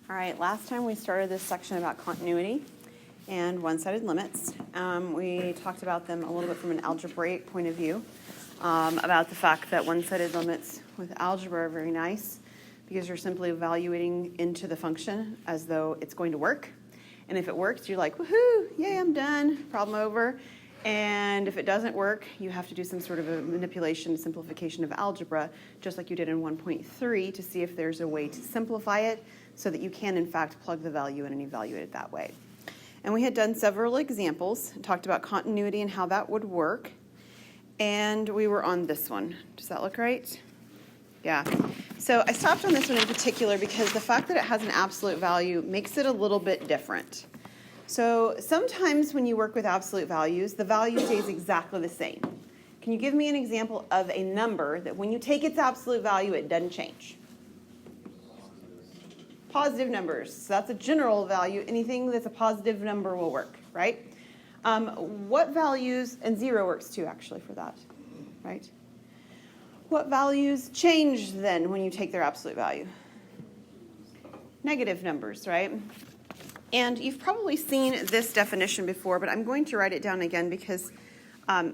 All right, last time we started this section about continuity and one-sided limits. We talked about them a little bit from an algebraic point of view, about the fact that one-sided limits with algebra are very nice because you're simply evaluating into the function as though it's going to work. And if it works, you're like, woohoo, yay, I'm done, problem over. And if it doesn't work, you have to do some sort of a manipulation, simplification of algebra, just like you did in 1.3 to see if there's a way to simplify it so that you can, in fact, plug the value in and evaluate it that way. And we had done several examples, talked about continuity and how that would work. And we were on this one. Does that look right? Yeah. So I stopped on this one in particular because the fact that it has an absolute value makes it a little bit different. So sometimes when you work with absolute values, the value stays exactly the same. Can you give me an example of a number that when you take its absolute value, it doesn't change? Positive numbers. So that's a general value. Anything that's a positive number will work, right? What values, and 0 works too actually for that, right? What values change then when you take their absolute value? Negative numbers, right? And you've probably seen this definition before, but I'm going to write it down again because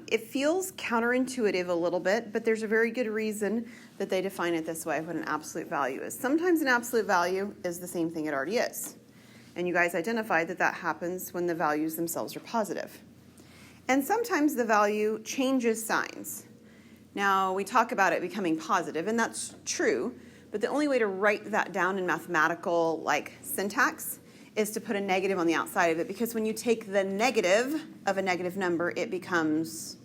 it feels counterintuitive a little bit, but there's a very good reason that they define it this way, what an absolute value is. Sometimes an absolute value is the same thing it already is. And you guys identified that that happens when the values themselves are positive. And sometimes the value changes signs. Now, we talk about it becoming positive, and that's true, but the only way to write that down in mathematical syntax is to put a negative on the outside of it, because when you take the negative of a negative number, it becomes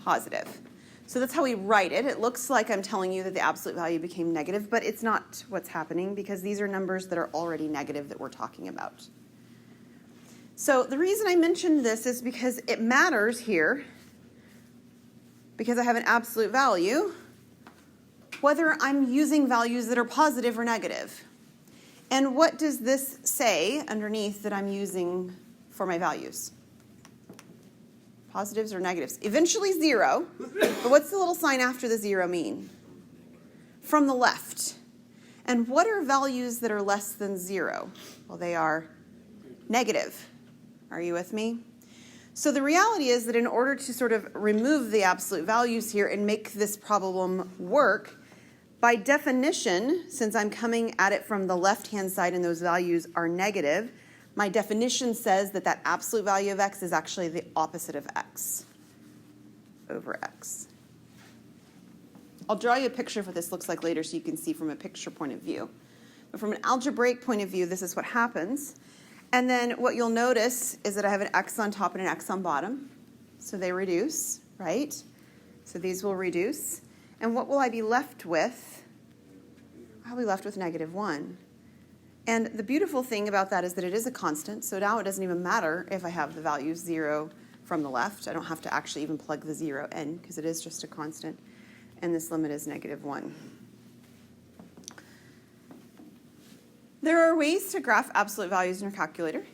positive. So that's how we write it. It looks like I'm telling you that the absolute value became negative, but it's not what's happening because these are numbers that are already negative that we're talking about. So the reason I mentioned this is because it matters here, because I have an absolute value, whether I'm using values that are positive or negative. And what does this say underneath that I'm using for my values? Positives or negatives? Eventually 0, but what's the little sign after the 0 mean? From the left. And what are values that are less than 0? Well, they are negative. Are you with me? So the reality is that in order to sort of remove the absolute values here and make this problem work, by definition, since I'm coming at it from the left-hand side and those values are negative, my definition says that that absolute value of x is actually the opposite of x over x. I'll draw you a picture of what this looks like later so you can see from a picture point of view. But from an algebraic point of view, this is what happens. And then what you'll notice is that I have an x on top and an x on bottom. So they reduce, right? So these will reduce. And what will I be left with? I'll be left with -1. And the beautiful thing about that is that it is a constant, so now it doesn't even matter if I have the value 0 from the left. I don't have to actually even plug the 0 in because it is just a constant. And this limit is -1. There are ways to graph absolute values in your calculator.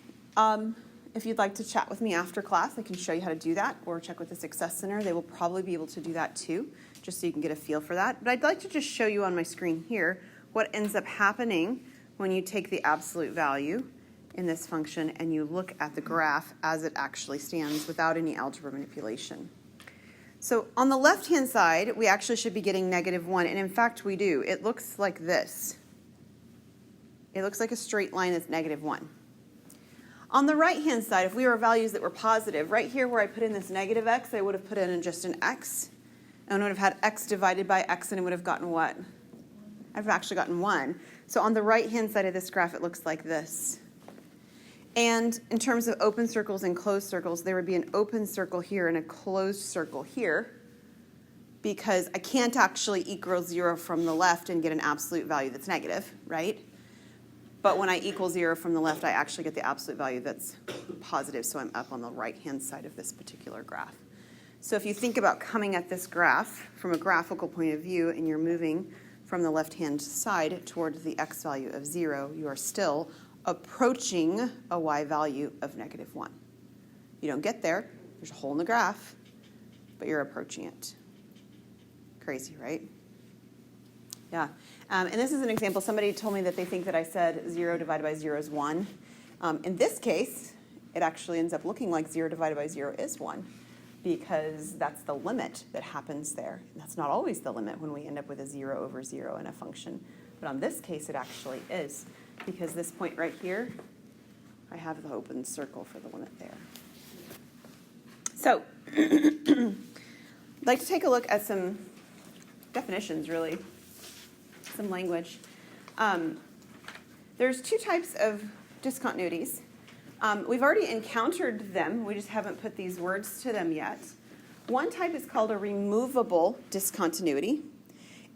If you'd like to chat with me after class, I can show you how to do that, or check with the Success Center. They will probably be able to do that too, just so you can get a feel for that. But I'd like to just show you on my screen here what ends up happening when you take the absolute value in this function and you look at the graph as it actually stands without any algebra manipulation. So on the left-hand side, we actually should be getting -1, and in fact we do. It looks like this. It looks like a straight line that's -1. On the right-hand side, if we were values that were positive, right here where I put in this negative x, I would have put in just an x. And I would have had x divided by x, and it would have gotten what? I've actually gotten 1. So on the right-hand side of this graph, it looks like this. And in terms of open circles and closed circles, there would be an open circle here and a closed circle here, because I can't actually equal 0 from the left and get an absolute value that's negative, right? But when I equal 0 from the left, I actually get the absolute value that's positive, so I'm up on the right-hand side of this particular graph. So if you think about coming at this graph from a graphical point of view and you're moving from the left-hand side toward the x value of 0, you are still approaching a y value of -1. You don't get there. There's a hole in the graph, but you're approaching it. Crazy, right? Yeah. And this is an example. Somebody told me that they think that I said 0 divided by 0 is 1. In this case, it actually ends up looking like 0 divided by 0 is 1 because that's the limit that happens there. And that's not always the limit when we end up with a 0 over 0 in a function. But on this case, it actually is because this point right here, I have the open circle for the limit there. So I'd like to take a look at some definitions, really, some language. There's two types of discontinuities. We've already encountered them. We just haven't put these words to them yet. One type is called a removable discontinuity.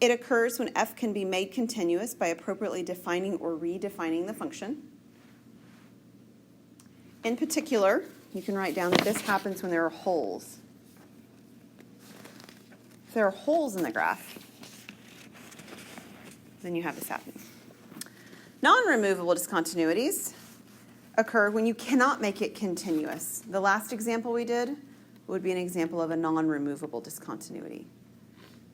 It occurs when f can be made continuous by appropriately defining or redefining the function. In particular, you can write down that this happens when there are holes. If there are holes in the graph, then you have this happening. Non-removable discontinuities occur when you cannot make it continuous. The last example we did would be an example of a non-removable discontinuity.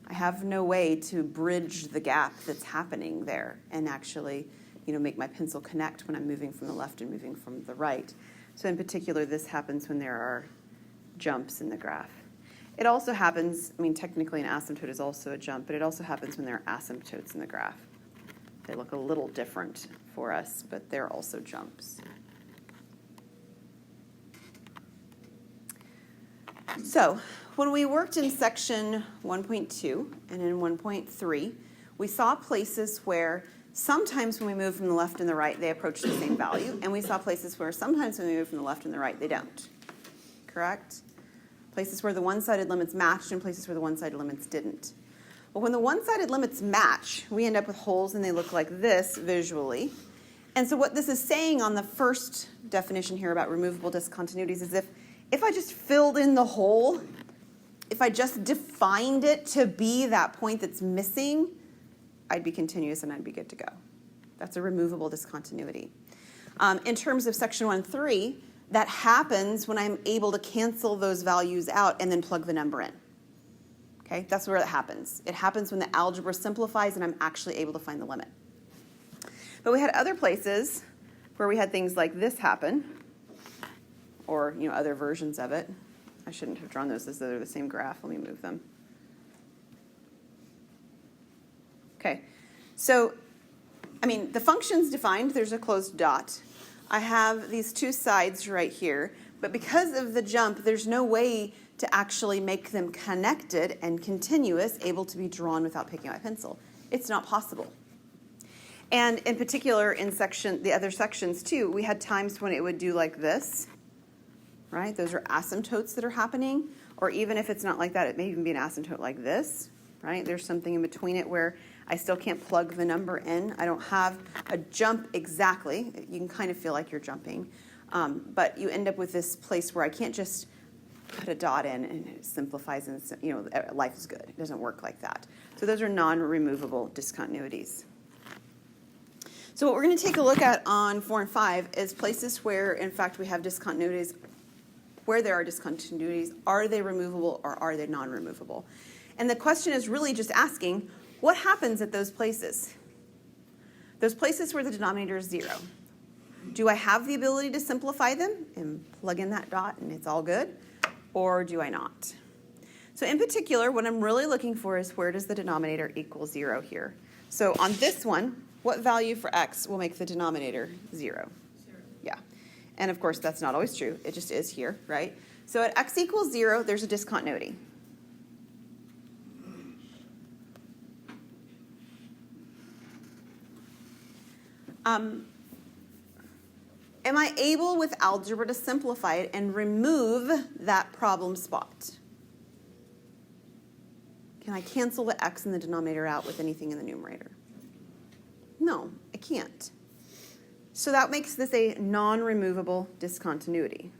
I have no way to bridge the gap that's happening there and actually, make my pencil connect when I'm moving from the left and moving from the right. So in particular, this happens when there are jumps in the graph. It also happens, technically an asymptote is also a jump, but it also happens when there are asymptotes in the graph. They look a little different for us, but they're also jumps. So when we worked in section 1.2 and in 1.3, we saw places where sometimes when we move from the left and the right, they approach the same value, and we saw places where sometimes when we move from the left and the right, they don't. Correct? Places where the one-sided limits matched and places where the one-sided limits didn't. Well, when the one-sided limits match, we end up with holes and they look like this visually. And so what this is saying on the first definition here about removable discontinuities is if I just filled in the hole, if I just defined it to be that point that's missing, I'd be continuous and I'd be good to go. That's a removable discontinuity. In terms of section 1.3, that happens when I'm able to cancel those values out and then plug the number in. Okay, that's where it happens. It happens when the algebra simplifies and I'm actually able to find the limit. But we had other places where we had things like this happen, or other versions of it. I shouldn't have drawn those as though they're the same graph. Let me move them. Okay, so the function's defined. There's a closed dot. I have these two sides right here, but because of the jump, there's no way to actually make them connected and continuous, able to be drawn without picking up my pencil. It's not possible. And in particular, in the other sections too, we had times when it would do like this, right? Those are asymptotes that are happening. Or even if it's not like that, it may even be an asymptote like this, right? There's something in between it where I still can't plug the number in. I don't have a jump exactly. You can kind of feel like you're jumping. But you end up with this place where I can't just put a dot in and it simplifies and life is good. It doesn't work like that. So those are non-removable discontinuities. So what we're going to take a look at on 4 and 5 is places where, in fact, we have discontinuities. Where there are discontinuities, are they removable or are they non-removable? And the question is really just asking, what happens at those places? Those places where the denominator is 0. Do I have the ability to simplify them and plug in that dot and it's all good? Or do I not? So in particular, what I'm really looking for is where does the denominator equal 0 here? So on this one, what value for x will make the denominator 0? 0. Yeah. And of course, that's not always true. It just is here, right? So at x equals 0, there's a discontinuity. Am I able with algebra to simplify it and remove that problem spot? Can I cancel the x in the denominator out with anything in the numerator? No, I can't. So that makes this a non-removable discontinuity.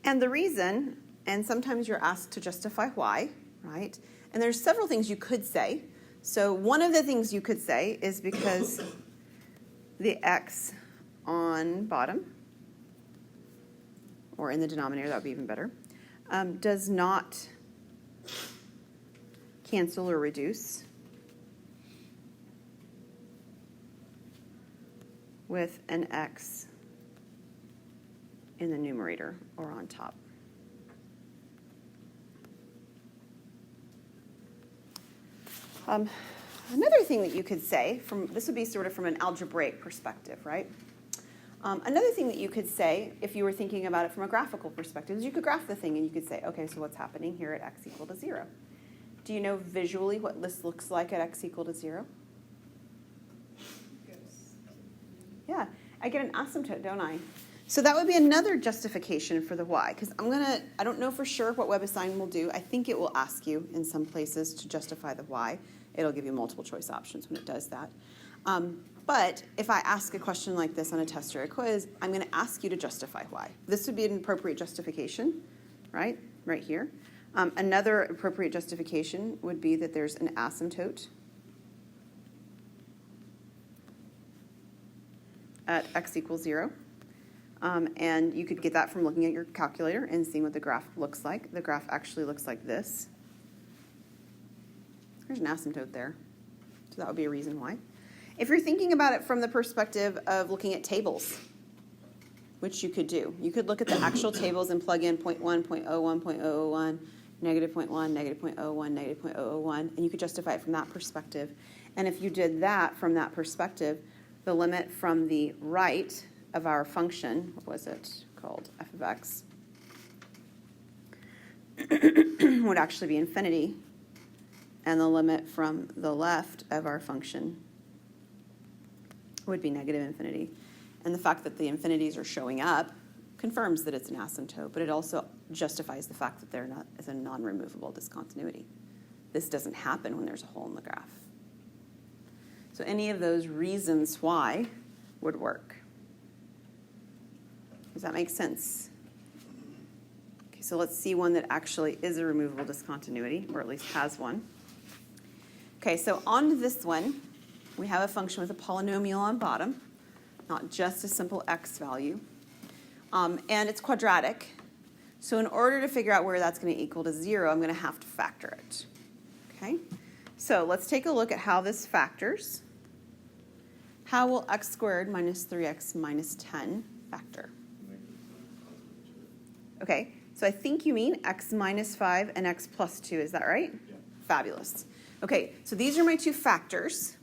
And the reason, and sometimes you're asked to justify why, right? And there's several things you could say. So one of the things you could say is because the x on bottom or in the denominator, that would be even better, does not cancel or reduce with an x in the numerator or on top. Another thing that you could say, this would be sort of from an algebraic perspective, right? Another thing that you could say, if you were thinking about it from a graphical perspective, is you could graph the thing and you could say, okay, so what's happening here at x equal to 0? Do you know visually what this looks like at x equal to 0? Yes. Yeah, I get an asymptote, don't I? So that would be another justification for the y, because I don't know for sure what WebAssign will do. I think it will ask you in some places to justify the y. It'll give you multiple choice options when it does that. But if I ask a question like this on a test or a quiz, I'm going to ask you to justify why. This would be an appropriate justification, right here. Another appropriate justification would be that there's an asymptote at x equals 0. And you could get that from looking at your calculator and seeing what the graph looks like. The graph actually looks like this. There's an asymptote there. So that would be a reason why. If you're thinking about it from the perspective of looking at tables, which you could do, you could look at the actual tables and plug in 0.1, 0.01, 0.001, negative 0.1, negative 0.01, negative 0.001, and you could justify it from that perspective. And if you did that from that perspective, the limit from the right of our function, what was it called, f of x, would actually be infinity, and the limit from the left of our function would be negative infinity. And the fact that the infinities are showing up confirms that it's an asymptote, but it also justifies the fact that they're not as a non-removable discontinuity. This doesn't happen when there's a hole in the graph. So any of those reasons why would work. Does that make sense? Okay, so let's see one that actually is a removable discontinuity, or at least has one. Okay, so on this one, we have a function with a polynomial on bottom, not just a simple x value. And it's quadratic. So in order to figure out where that's going to equal to 0, I'm going to have to factor it. Okay? So let's take a look at how this factors. How will x squared minus 3x minus 10 factor? Okay, so I think you mean x minus 5 and x plus 2. Is that right? Yeah. Fabulous. Okay, so these are my two factors.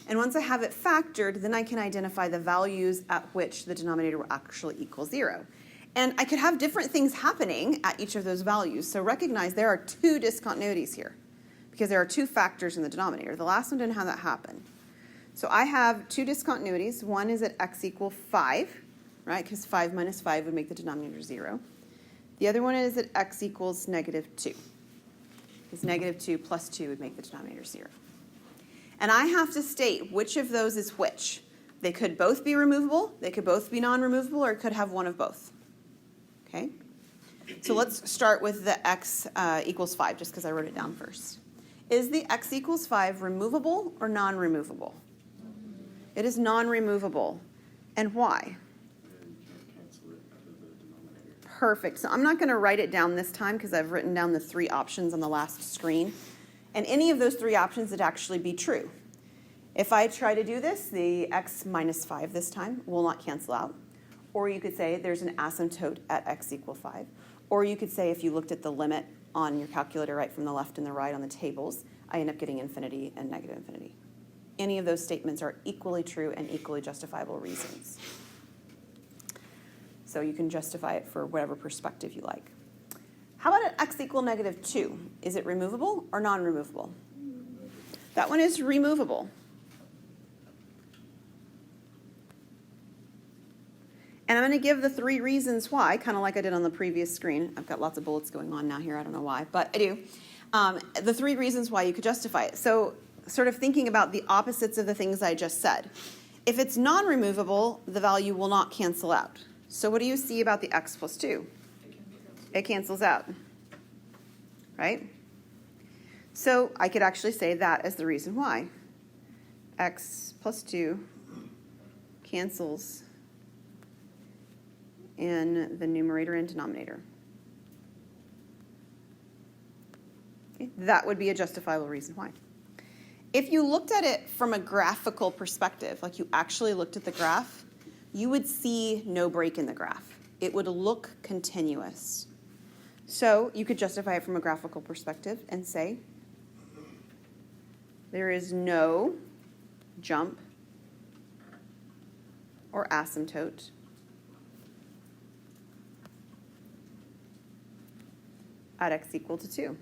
And once I have it factored, then I can identify the values at which the denominator will actually equal 0. And I could have different things happening at each of those values. So recognize there are two discontinuities here because there are two factors in the denominator. The last one didn't have that happen. So I have two discontinuities. One is at x equal 5, right? Because 5 minus 5 would make the denominator 0. The other one is at x equals negative 2. Because negative 2 plus 2 would make the denominator 0. And I have to state which of those is which. They could both be removable, they could both be non-removable, or it could have one of both. Okay? So let's start with the x equals 5, just because I wrote it down first. Is the x equals 5 removable or non-removable? It is non-removable. And why? Perfect. So I'm not going to write it down this time because I've written down the three options on the last screen. And any of those three options would actually be true. If I try to do this, the x minus 5 this time will not cancel out. Or you could say there's an asymptote at x equal 5. Or you could say if you looked at the limit on your calculator right from the left and the right on the tables, I end up getting infinity and negative infinity. Any of those statements are equally true and equally justifiable reasons. So you can justify it for whatever perspective you like. How about at x equal negative 2? Is it removable or non-removable? That one is removable. And I'm going to give the three reasons why, kind of like I did on the previous screen. I've got lots of bullets going on now here. I don't know why, but I do. The three reasons why you could justify it. So sort of thinking about the opposites of the things I just said. If it's non-removable, the value will not cancel out. So what do you see about the x plus 2? It cancels out, right? So I could actually say that as the reason why. X plus 2 cancels in the numerator and denominator. Okay, that would be a justifiable reason why. If you looked at it from a graphical perspective, like you actually looked at the graph, you would see no break in the graph. It would look continuous. So you could justify it from a graphical perspective and say there is no jump or asymptote at x equal to 2.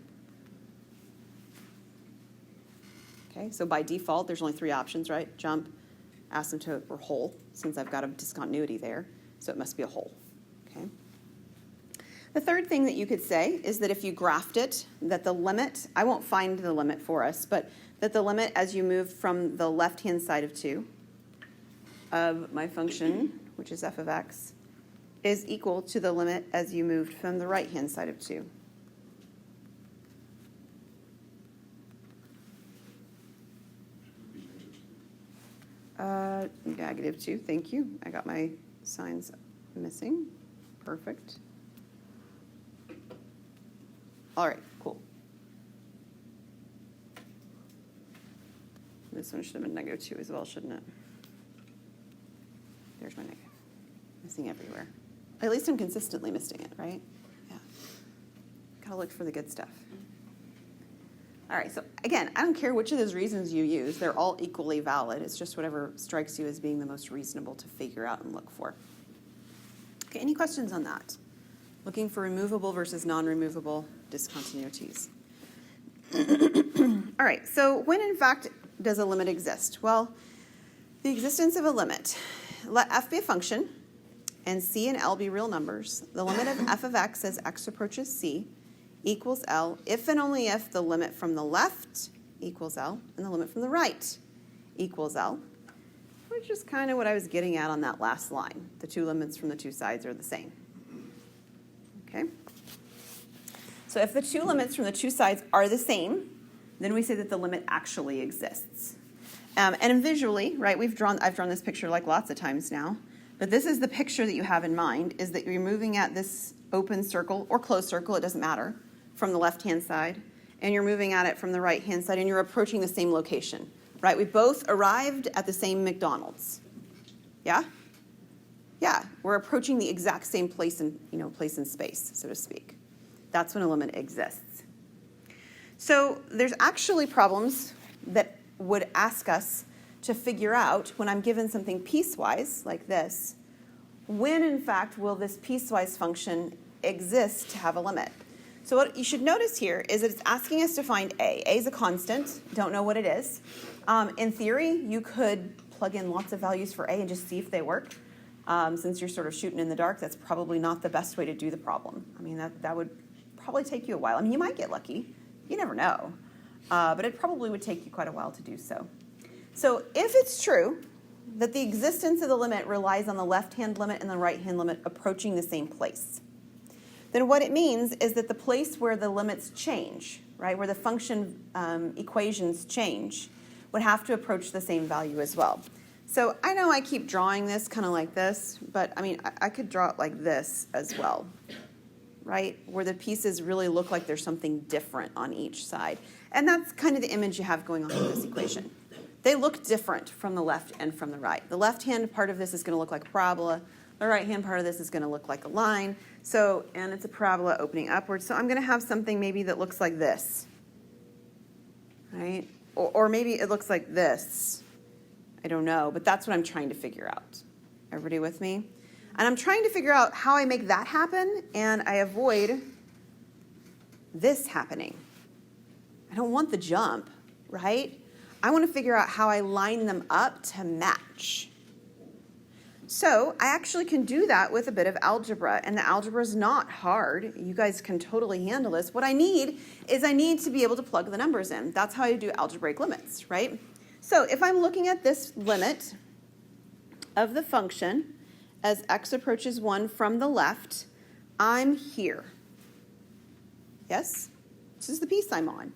Okay, so by default, there's only 3 options, right? Jump, asymptote, or hole, since I've got a discontinuity there, so it must be a hole. Okay. The third thing that you could say is that if you graphed it, that the limit, I won't find the limit for us, but that the limit as you move from the left-hand side of 2 of my function, which is f of x, is equal to the limit as you moved from the right-hand side of 2. -2, thank you. I got my signs missing. Perfect. All right, cool. This one should have been -2 as well, shouldn't it? There's my negative. Missing everywhere. At least I'm consistently missing it, right? Yeah. Gotta look for the good stuff. All right, so again, I don't care which of those reasons you use. They're all equally valid. It's just whatever strikes you as being the most reasonable to figure out and look for. Okay, any questions on that? Looking for removable versus non-removable discontinuities. All right, so when in fact does a limit exist? Well, the existence of a limit. Let f be a function and c and l be real numbers. The limit of f of x as x approaches c equals L if and only if the limit from the left equals L and the limit from the right equals L, which is kind of what I was getting at on that last line. The two limits from the two sides are the same. Okay? So if the two limits from the two sides are the same, then we say that the limit actually exists. And visually, right, I've drawn this picture like lots of times now, but this is the picture that you have in mind, is that you're moving at this open circle or closed circle, it doesn't matter, from the left-hand side, and you're moving at it from the right-hand side, and you're approaching the same location, right? We both arrived at the same McDonald's. Yeah? Yeah, we're approaching the exact same place in space, so to speak. That's when a limit exists. So there's actually problems that would ask us to figure out, when I'm given something piecewise, like this, when in fact will this piecewise function exist to have a limit? So what you should notice here is that it's asking us to find A. A is a constant, don't know what it is. In theory, you could plug in lots of values for A and just see if they work. Since you're sort of shooting in the dark, that's probably not the best way to do the problem. I mean, that would probably take you a while. I mean, you might get lucky. You never know. But it probably would take you quite a while to do so. So if it's true that the existence of the limit relies on the left-hand limit and the right-hand limit approaching the same place, then what it means is that the place where the limits change, right, where the function equations change, would have to approach the same value as well. So I know I keep drawing this kind of like this, but I mean, I could draw it like this as well, right, where the pieces really look like there's something different on each side. And that's kind of the image you have going on with this equation. They look different from the left and from the right. The left-hand part of this is going to look like a parabola. The right-hand part of this is going to look like a line. So, and it's a parabola opening upwards. So I'm going to have something maybe that looks like this, right? Or maybe it looks like this. I don't know, but that's what I'm trying to figure out. Everybody with me? And I'm trying to figure out how I make that happen, and I avoid this happening. I don't want the jump, right? I want to figure out how I line them up to match. So I actually can do that with a bit of algebra, and the algebra is not hard. You guys can totally handle this. What I need is I need to be able to plug the numbers in. That's how I do algebraic limits, right? So if I'm looking at this limit of the function as x approaches 1 from the left, I'm here. Yes? This is the piece I'm on.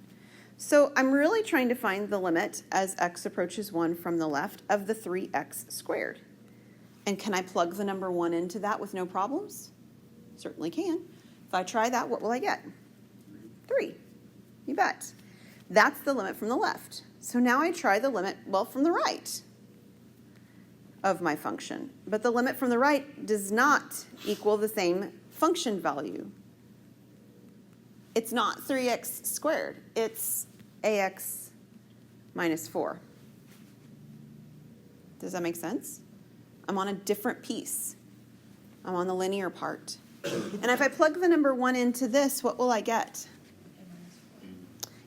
So I'm really trying to find the limit as x approaches 1 from the left of the 3x squared. And can I plug the number 1 into that with no problems? Certainly can. If I try that, what will I get? 3. You bet. That's the limit from the left. So now I try the limit, well, from the right of my function. But the limit from the right does not equal the same function value. It's not 3x squared. It's ax minus 4. Does that make sense? I'm on a different piece. I'm on the linear part. And if I plug the number 1 into this, what will I get?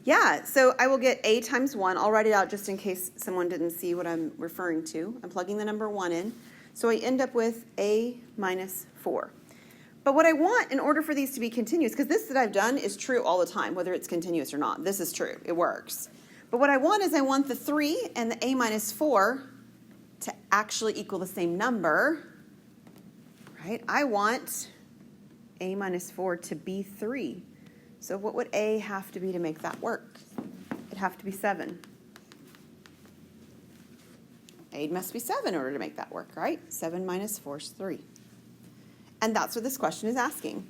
Yeah, so I will get a times 1. I'll write it out just in case someone didn't see what I'm referring to. I'm plugging the number 1 in. So I end up with a minus 4. But what I want in order for these to be continuous, because this that I've done is true all the time, whether it's continuous or not. This is true. It works. But what I want is I want the 3 and the a minus 4 to actually equal the same number, right? I want a minus 4 to be 3. So what would a have to be to make that work? It'd have to be 7. A must be 7 in order to make that work, right? 7 minus 4 is 3. And that's what this question is asking.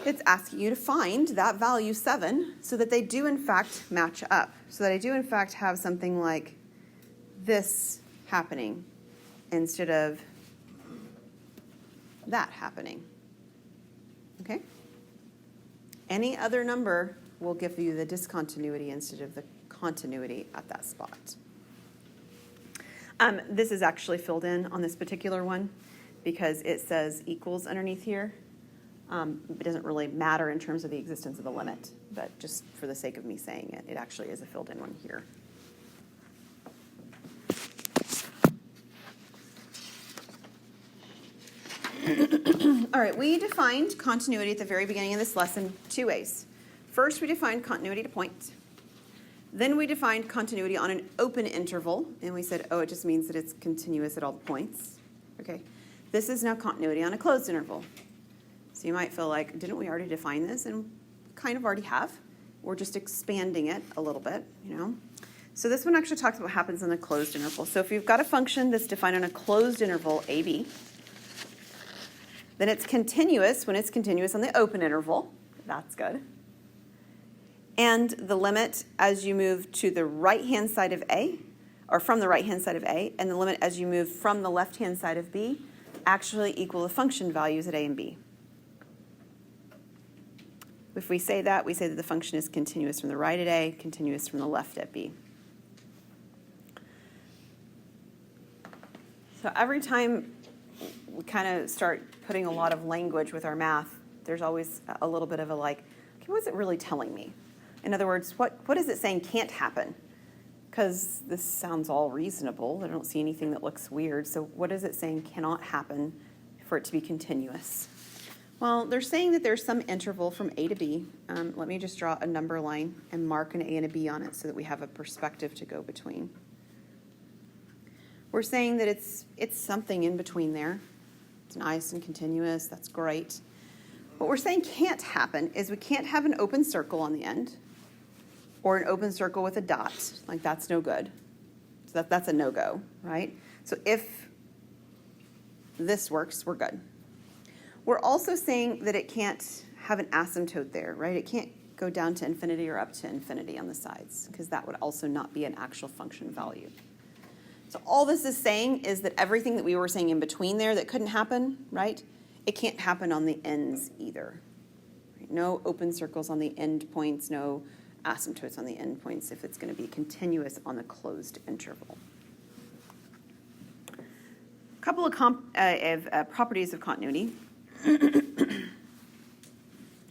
It's asking you to find that value 7 so that they do in fact match up. So that I do in fact have something like this happening instead of that happening. Okay? Any other number will give you the discontinuity instead of the continuity at that spot. This is actually filled in on this particular one because it says equals underneath here. It doesn't really matter in terms of the existence of the limit, but just for the sake of me saying it, it actually is a filled in one here. All right, we defined continuity at the very beginning of this lesson 2 ways. First, we defined continuity to point. Then we defined continuity on an open interval, and we said, oh, it just means that it's continuous at all the points. Okay, this is now continuity on a closed interval. So you might feel like, didn't we already define this? And we kind of already have. We're just expanding it a little bit, you know. So this one actually talks about what happens in a closed interval. So if you've got a function that's defined on a closed interval, AB, then it's continuous when it's continuous on the open interval. That's good. And the limit as you move to the right-hand side of A, or from the right-hand side of A, and the limit as you move from the left-hand side of B, actually equal the function values at A and B. If we say that, we say that the function is continuous from the right at A, continuous from the left at B. So every time we kind of start putting a lot of language with our math, there's always a little bit of a like, okay, what's it really telling me? In other words, what is it saying can't happen? Because this sounds all reasonable. I don't see anything that looks weird. So what is it saying cannot happen for it to be continuous? Well, they're saying that there's some interval from A to B. Let me just draw a number line and mark an A and a B on it so that we have a perspective to go between. We're saying that it's something in between there. It's nice and continuous. That's great. What we're saying can't happen is we can't have an open circle on the end or an open circle with a dot. Like, that's no good. So that's a no-go, right? So if this works, we're good. We're also saying that it can't have an asymptote there, right? It can't go down to infinity or up to infinity on the sides because that would also not be an actual function value. So all this is saying is that everything that we were saying in between there that couldn't happen, right? It can't happen on the ends either. Right? No open circles on the end points, no asymptotes on the end points if it's going to be continuous on the closed interval. A couple of properties of continuity.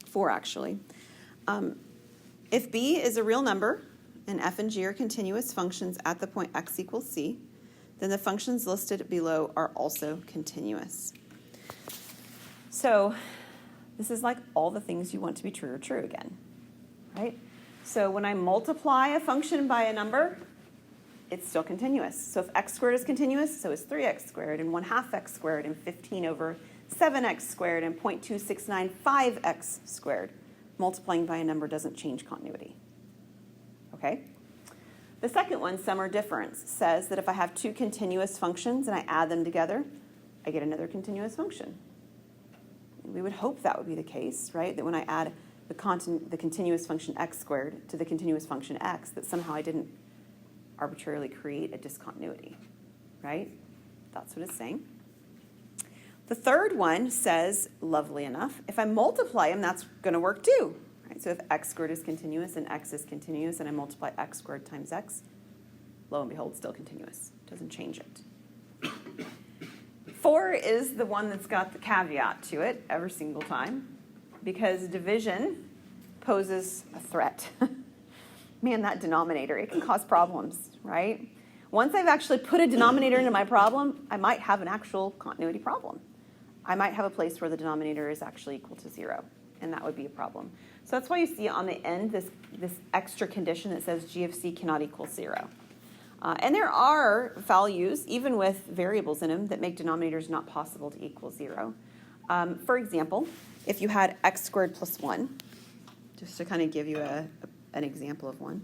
4 actually. If B is a real number and f and g are continuous functions at the point x equals c, then the functions listed below are also continuous. So this is like all the things you want to be true are true again, right? So when I multiply a function by a number, it's still continuous. So if x squared is continuous, so is 3x squared and 1/2 x squared and 15 over 7x squared and 0.2695x squared. Multiplying by a number doesn't change continuity. Okay? The second one, sum or difference, says that if I have two continuous functions and I add them together, I get another continuous function. We would hope that would be the case, right? That when I add the continuous function x squared to the continuous function x, that somehow I didn't arbitrarily create a discontinuity, right? That's what it's saying. The third one says, lovely enough, if I multiply them, that's going to work too. Right? So if x squared is continuous and x is continuous, and I multiply x squared times x, lo and behold, still continuous. Doesn't change it. 4 is the one that's got the caveat to it every single time, because division poses a threat. Man, that denominator, it can cause problems, right? Once I've actually put a denominator into my problem, I might have an actual continuity problem. I might have a place where the denominator is actually equal to 0, and that would be a problem. So that's why you see on the end this extra condition that says g of c cannot equal 0. And there are values, even with variables in them, that make denominators not possible to equal 0. For example, if you had x squared plus 1, just to kind of give you an example of one,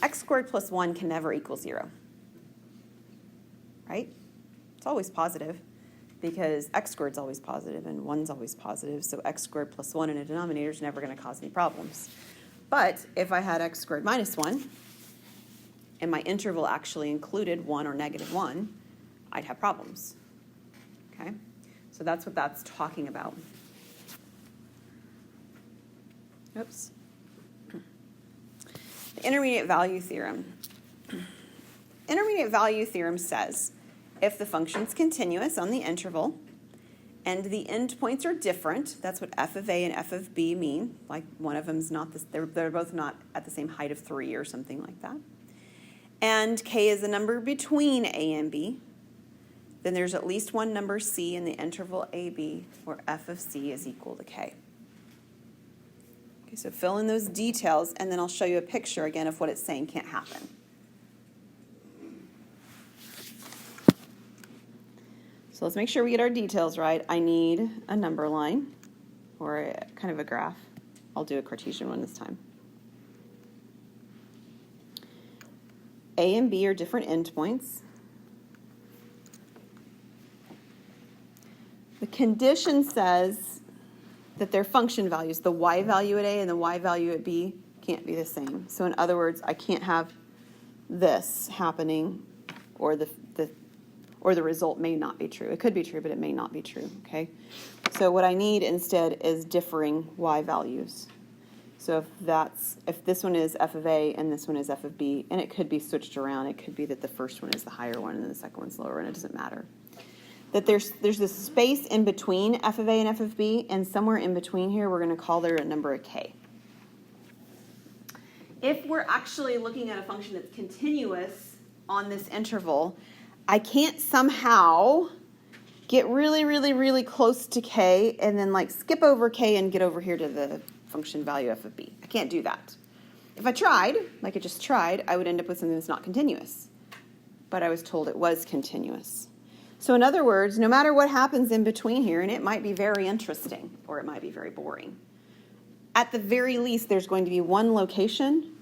x squared plus 1 can never equal 0. Right? It's always positive, because x squared is always positive and 1's always positive, so x squared plus 1 in a denominator is never going to cause any problems. But if I had x squared minus 1, and my interval actually included 1 or negative 1, I'd have problems. Okay? So that's what that's talking about. Oops. The intermediate value theorem. Intermediate value theorem says if the function's continuous on the interval and the endpoints are different, that's what f of a and f of b mean, like one of them's not this, they're both not at the same height of 3 or something like that. And k is a number between a and b, then there's at least one number c in the interval ab where f of c is equal to k. Okay, so fill in those details, and then I'll show you a picture again of what it's saying can't happen. So let's make sure we get our details right. I need a number line, or kind of a graph. I'll do a Cartesian one this time. A and B are different endpoints. The condition says that their function values, the y value at A and the y value at B, can't be the same. So in other words, I can't have this happening, or the result may not be true. It could be true, but it may not be true, okay? So what I need instead is differing y values. So if this one is f of A and this one is f of B, and it could be switched around. It could be that the first one is the higher one and the second one's lower, and it doesn't matter. That there's this space in between f of A and f of B, and somewhere in between here we're going to call there a number of k. If we're actually looking at a function that's continuous on this interval, I can't somehow get really, really, really close to k and then like skip over k and get over here to the function value f of b. I can't do that. If I tried, like I just tried, I would end up with something that's not continuous. But I was told it was continuous. So in other words, no matter what happens in between here, and it might be very interesting or it might be very boring, at the very least there's going to be one location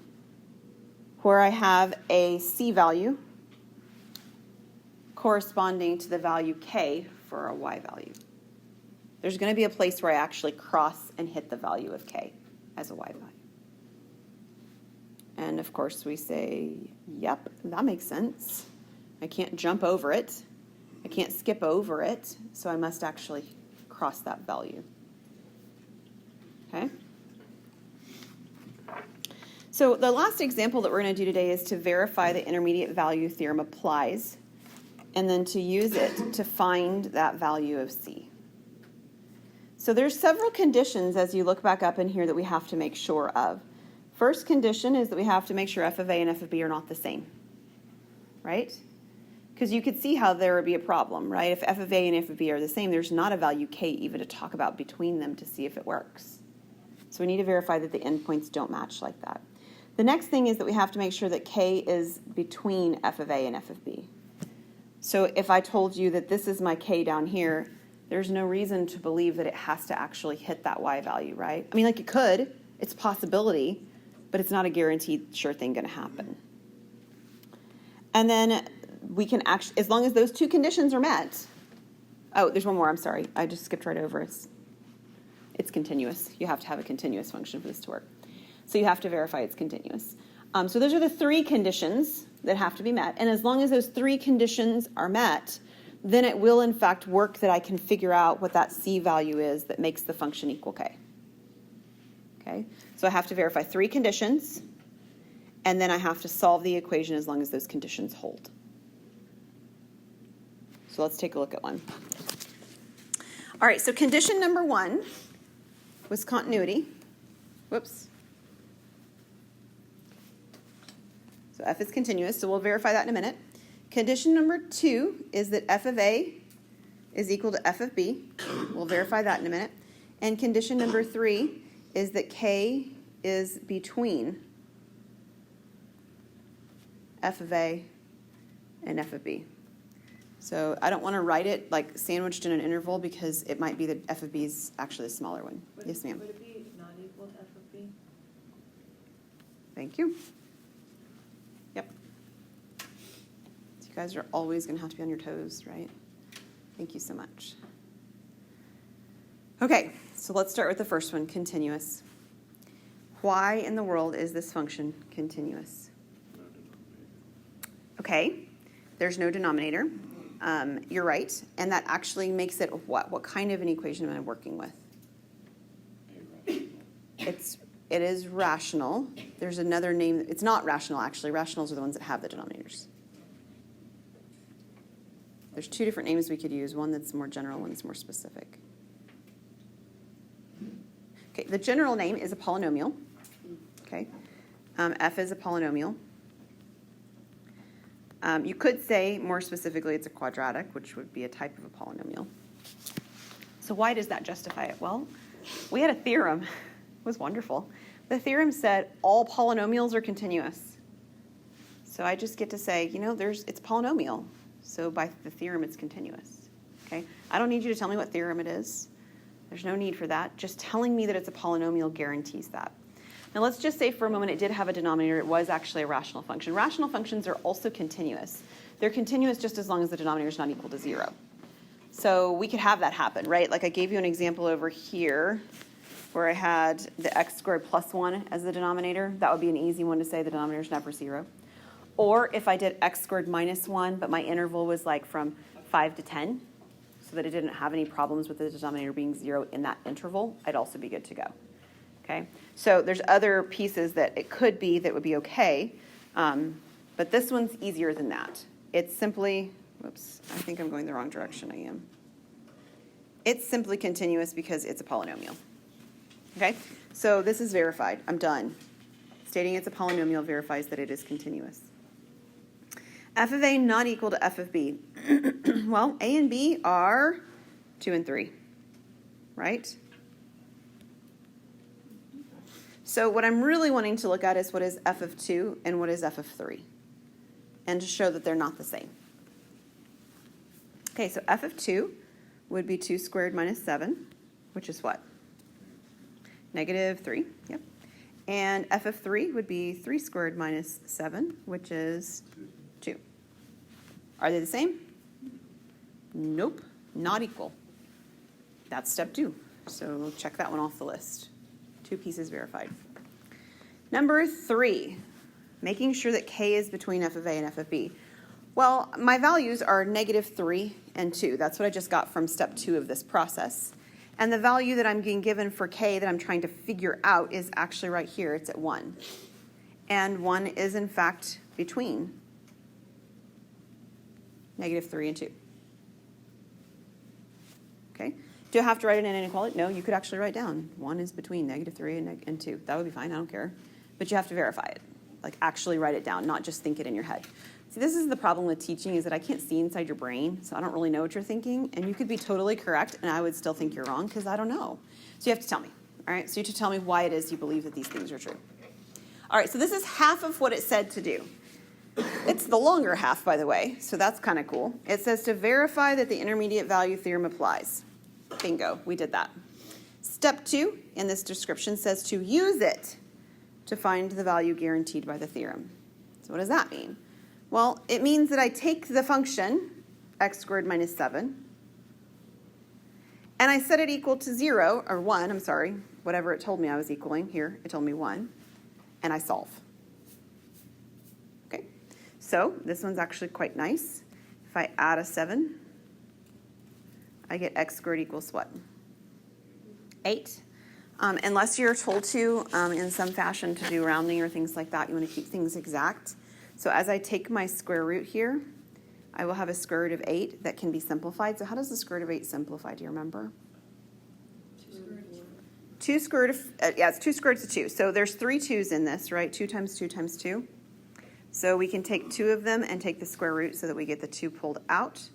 where I have a c value corresponding to the value k for a y value. There's going to be a place where I actually cross and hit the value of k as a y value. And of course we say, yep, that makes sense. I can't jump over it. I can't skip over it, so I must actually cross that value. Okay? So the last example that we're going to do today is to verify the intermediate value theorem applies, and then to use it to find that value of c. So there's several conditions as you look back up in here that we have to make sure of. First condition is that we have to make sure f of a and f of b are not the same, right? Because you could see how there would be a problem, right? If f of a and f of b are the same, there's not a value k even to talk about between them to see if it works. So we need to verify that the endpoints don't match like that. The next thing is that we have to make sure that k is between f of a and f of b. So if I told you that this is my k down here, there's no reason to believe that it has to actually hit that y value, right? I mean, like it could, it's a possibility, but it's not a guaranteed sure thing going to happen. And then we can actually, as long as those two conditions are met, Oh, there's one more. I'm sorry. I just skipped right over it. It's continuous. You have to have a continuous function for this to work. So you have to verify it's continuous. So those are the three conditions that have to be met. And as long as those three conditions are met, then it will in fact work that I can figure out what that C value is that makes the function equal K. Okay? So I have to verify three conditions, and then I have to solve the equation as long as those conditions hold. So let's take a look at one. All right, so condition number one was continuity. Whoops. So f is continuous, so we'll verify that in a minute. Condition number two is that f of a is equal to f of b. We'll verify that in a minute. And condition number three is that k is between f of a and f of b. So I don't want to write it like sandwiched in an interval because it might be that f of b is actually a smaller one. Yes, ma'am. Would it be not equal to f of b? Thank you. Yep. So you guys are always going to have to be on your toes, right? Thank you so much. Okay, so let's start with the first one, continuous. Why in the world is this function continuous? Okay, there's no denominator. You're right, and that actually makes it what? What kind of an equation am I working with? It is rational. There's another name. It's not rational, actually. Rationals are the ones that have the denominators. There's two different names we could use, one that's more general, one that's more specific. Okay, the general name is a polynomial. Okay, f is a polynomial. You could say more specifically it's a quadratic, which would be a type of a polynomial. So why does that justify it? Well, we had a theorem. It was wonderful. The theorem said all polynomials are continuous. So I just get to say, you know, it's polynomial. So by the theorem, it's continuous. Okay? I don't need you to tell me what theorem it is. There's no need for that. Just telling me that it's a polynomial guarantees that. Now let's just say for a moment it did have a denominator. It was actually a rational function. Rational functions are also continuous. They're continuous just as long as the denominator is not equal to 0. So we could have that happen, right? Like I gave you an example over here where I had the x squared plus 1 as the denominator. That would be an easy one to say the denominator is never 0. Or if I did x squared minus 1, but my interval was like from 5 to 10, so that it didn't have any problems with the denominator being 0 in that interval, I'd also be good to go. Okay? So there's other pieces that it could be that would be okay, but this one's easier than that. It's simply, whoops, I think I'm going the wrong direction. I am. It's simply continuous because it's a polynomial. Okay? So this is verified. I'm done. Stating it's a polynomial verifies that it is continuous. F of a not equal to f of b. Well, a and b are 2 and 3, right? So what I'm really wanting to look at is what is f of 2 and what is f of 3, and to show that they're not the same. Okay, so f of 2 would be 2 squared minus 7, which is what? -3, yep. And f of 3 would be 3 squared minus 7, which is 2. Are they the same? Nope, not equal. That's step 2. So check that one off the list. 2 pieces verified. Number 3, making sure that k is between f of a and f of b. Well, my values are -3 and 2. That's what I just got from step 2 of this process. And the value that I'm being given for k that I'm trying to figure out is actually right here. It's at 1. And 1 is, in fact, between -3 and 2. Okay? Do I have to write it in inequality? No, you could actually write down 1 is between -3 and 2. That would be fine. I don't care. But you have to verify it. Like, actually write it down, not just think it in your head. See, this is the problem with teaching, is that I can't see inside your brain, so I don't really know what you're thinking. And you could be totally correct, and I would still think you're wrong because I don't know. So you have to tell me. All right? So you have to tell me why it is you believe that these things are true. All right, so this is half of what it said to do. It's the longer half, by the way, so that's kind of cool. It says to verify that the intermediate value theorem applies. Bingo, we did that. Step 2 in this description says to use it to find the value guaranteed by the theorem. So what does that mean? Well, it means that I take the function x squared minus 7, And I set it equal to 0, or 1, I'm sorry, whatever it told me I was equaling. Here, it told me 1, and I solve. Okay, so this one's actually quite nice. If I add a 7, I get x squared equals what? 8. Unless you're told to, in some fashion, to do rounding or things like that, you want to keep things exact. So as I take my square root here, I will have a square root of 8 that can be simplified. So how does the square root of 8 simplify? Do you remember? 2 square root of, yeah, it's 2 square root of 2. So there's 3 2's in this, right? 2 times 2 times 2. So we can take 2 of them and take the square root so that we get the 2 pulled out,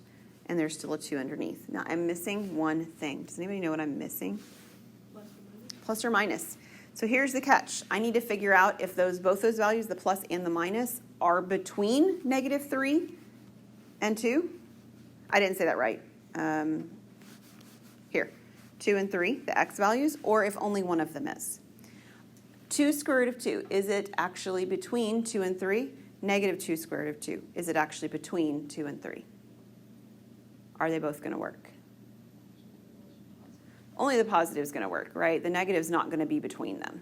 and there's still a 2 underneath. Now I'm missing one thing. Does anybody know what I'm missing? Plus or minus. So here's the catch. I need to figure out if both those values, the plus and the minus, are between -3 and 2. I didn't say that right. Here, 2 and 3, the x values, or if only one of them is. 2 square root of 2, is it actually between 2 and 3? -2 square root of 2, is it actually between 2 and 3? Are they both going to work? Only the positive is going to work, right? The negative is not going to be between them.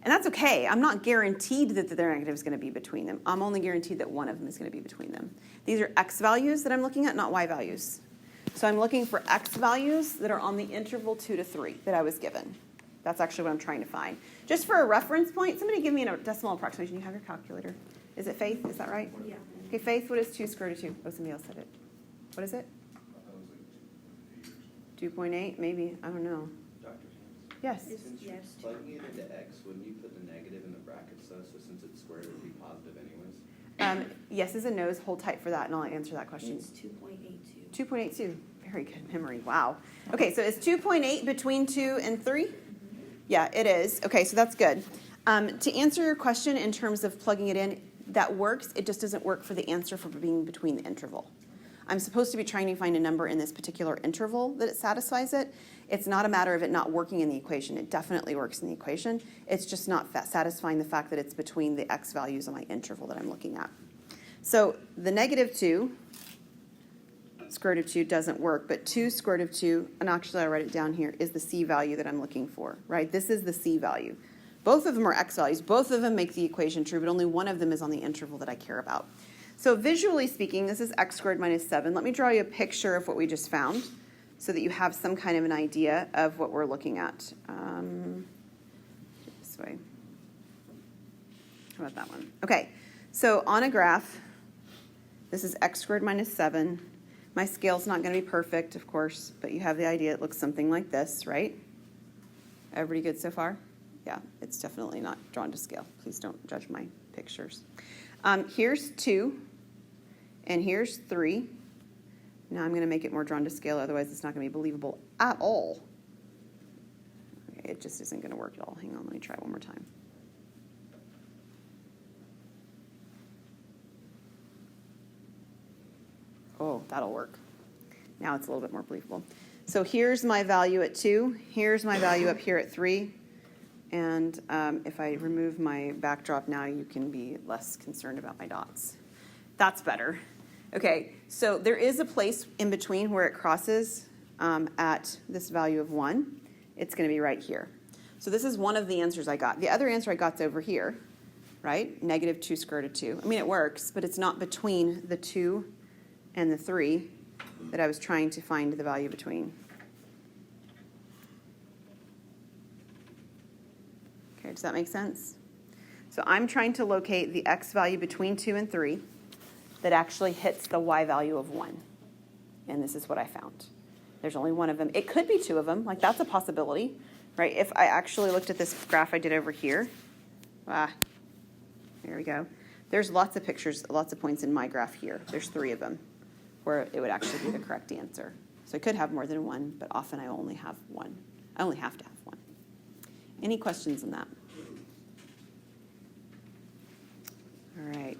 And that's okay. I'm not guaranteed that the negative is going to be between them. I'm only guaranteed that one of them is going to be between them. These are x values that I'm looking at, not y values. So I'm looking for x values that are on the interval 2 to 3 that I was given. That's actually what I'm trying to find. Just for a reference point, somebody give me a decimal approximation. You have your calculator. Is it Faith? Is that right? Yeah. Okay, Faith, what is 2 square root of 2? Oh, somebody else said it. What is it? 2.8, maybe. I don't know. Dr. Hans? Yes. Since you're plugging it into x, wouldn't you put the negative in the brackets though? So since it's squared, it would be positive anyways? Yeses and nos. Hold tight for that, and I'll answer that question. It's 2.82. 2.82. Very good memory. Wow. Okay, so is 2.8 between 2 and 3? Yeah, it is. Okay, so that's good. To answer your question in terms of plugging it in, that works. It just doesn't work for the answer for being between the interval. I'm supposed to be trying to find a number in this particular interval that it satisfies it. It's not a matter of it not working in the equation. It definitely works in the equation. It's just not satisfying the fact that it's between the x values on my interval that I'm looking at. So the -2 square root of 2 doesn't work, but 2 square root of 2, and actually I'll write it down here, is the c value that I'm looking for, right? This is the c value. Both of them are x values. Both of them make the equation true, but only one of them is on the interval that I care about. So visually speaking, this is x squared minus 7. Let me draw you a picture of what we just found so that you have some kind of an idea of what we're looking at. This way. How about that one? Okay, so on a graph, this is x squared minus 7. My scale's not going to be perfect, of course, but you have the idea. It looks something like this, right? Everybody good so far? Yeah, it's definitely not drawn to scale. Please don't judge my pictures. Here's 2, and here's 3. Now I'm going to make it more drawn to scale, otherwise it's not going to be believable at all. Okay, it just isn't going to work at all. Hang on, let me try one more time. Oh, that'll work. Now it's a little bit more believable. So here's my value at 2. Here's my value up here at 3. And if I remove my backdrop now, you can be less concerned about my dots. That's better. Okay, so there is a place in between where it crosses at this value of 1. It's going to be right here. So this is one of the answers I got. The other answer I got is over here, right? -2 square root of 2. I mean, it works, but it's not between the 2 and the 3 that I was trying to find the value between. Okay, does that make sense? So I'm trying to locate the x value between 2 and 3 that actually hits the y value of 1. And this is what I found. There's only one of them. It could be 2 of them. Like, that's a possibility, right? If I actually looked at this graph I did over here. There we go. There's lots of pictures, lots of points in my graph here. There's 3 of them where it would actually be the correct answer. So I could have more than one, but often I only have one. I only have to have one. Any questions on that? All right.